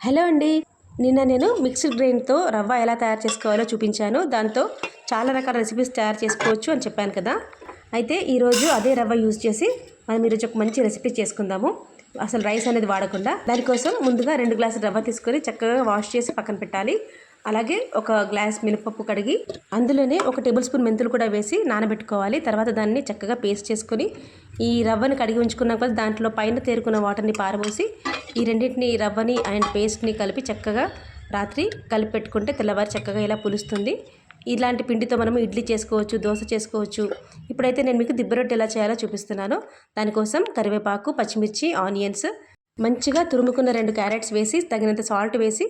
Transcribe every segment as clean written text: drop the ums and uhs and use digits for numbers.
Hello అండి. నిన్న నేను మిక్స్డ్ గ్రెయిన్‌తో రవ్వ ఎలా తయారు చేసుకోవాలో చూపించాను. దాంతో చాలా రకాల రెసిపీస్ తయారు చేసుకోవచ్చు అని చెప్పాను కదా! అయితే ఈరోజు అదే రవ్వ యూజ్ చేసి మనం ఈరోజు ఒక మంచి రెసిపీ చేసుకుందాము. అసలు రైస్ అనేది వాడకుండా. దానికోసం ముందుగా 2 గ్లాసుల రవ్వ తీసుకొని చక్కగా వాష్ చేసి పక్కన పెట్టాలి. అలాగే ఒక గ్లాస్ మినపప్పు కడిగి అందులోనే ఒక టేబుల్ స్పూన్ మెంతులు కూడా వేసి నానబెట్టుకోవాలి. తర్వాత దాన్ని చక్కగా పేస్ట్ చేసుకొని ఈ రవ్వని కడిగి ఉంచుకున్నాం కదా, దాంట్లో పైన తేరుకున్న వాటర్ని పారబోసి ఈ రెండింటిని రవ్వని అండ్ పేస్ట్ని కలిపి చక్కగా రాత్రి కలిపి పెట్టుకుంటే తెల్లవారి చక్కగా ఇలా పులుస్తుంది. ఇలాంటి పిండితో మనం ఇడ్లీ చేసుకోవచ్చు, దోశ చేసుకోవచ్చు. ఇప్పుడైతే నేను మీకు దిబ్బ రొట్టె ఎలా చేయాలో చూపిస్తున్నాను. దానికోసం కరివేపాకు, పచ్చిమిర్చి, ఆనియన్స్, మంచిగా తురుముకున్న 2 క్యారెట్స్ వేసి తగినంత సాల్ట్ వేసి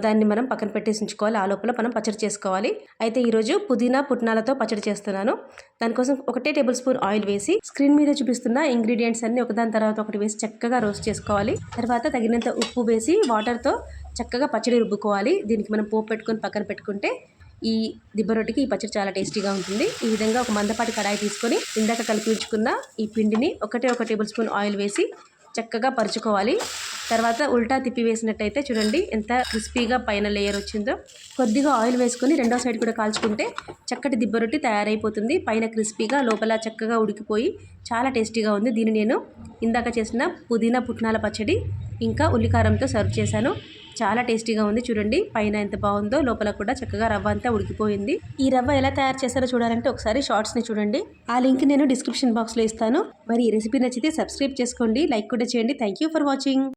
దాన్ని మనం పక్కన పెట్టేసి ఉంచుకోవాలి. ఆ లోపల మనం పచ్చడి చేసుకోవాలి. అయితే ఈరోజు పుదీనా పుట్నాలతో పచ్చడి చేస్తున్నాను. దానికోసం 1 టేబుల్ స్పూన్ ఆయిల్ వేసి స్క్రీన్ మీద చూపిస్తున్న ఇంగ్రీడియంట్స్ అన్ని ఒకదాని తర్వాత ఒకటి వేసి చక్కగా రోస్ట్ చేసుకోవాలి. తర్వాత తగినంత ఉప్పు వేసి వాటర్తో చక్కగా పచ్చడి రుబ్బుకోవాలి. దీనికి మనం పోపు పెట్టుకొని పక్కన పెట్టుకుంటే ఈ దిబ్బ రొట్టెకి ఈ పచ్చడి చాలా టేస్టీగా ఉంటుంది. ఈ విధంగా ఒక మందపాటి కడాయి తీసుకొని ఇందాక కలిపి ఉంచుకున్న ఈ పిండిని 1 టేబుల్ స్పూన్ ఆయిల్ వేసి చక్కగా పరుచుకోవాలి. తర్వాత ఉల్టా తిప్పి వేసినట్టయితే చూడండి ఎంత క్రిస్పీగా పైన లేయర్ వచ్చిందో. కొద్దిగా ఆయిల్ వేసుకొని రెండో సైడ్ కూడా కాల్చుకుంటే చక్కటి దిబ్బ రొట్టి తయారైపోతుంది. పైన క్రిస్పీగా లోపల చక్కగా ఉడికిపోయి చాలా టేస్టీగా ఉంది. దీన్ని నేను ఇందాక చేసిన పుదీనా పుట్నాల పచ్చడి ఇంకా ఉల్లికారంతో సర్వ్ చేశాను. చాలా టేస్టీగా ఉంది. చూడండి పైన ఎంత బాగుందో, లోపల కూడా చక్కగా రవ్వ అంతా ఉడికిపోయింది. ఈ రవ్వ ఎలా తయారు చేస్తారో చూడాలంటే ఒకసారి షార్ట్స్ని చూడండి. ఆ లింక్ నేను డిస్క్రిప్షన్ బాక్స్లో ఇస్తాను. మరి ఈ రెసిపీ నచ్చితే సబ్స్క్రైబ్ చేసుకోండి, లైక్ కూడా చేయండి. Thank you for watching.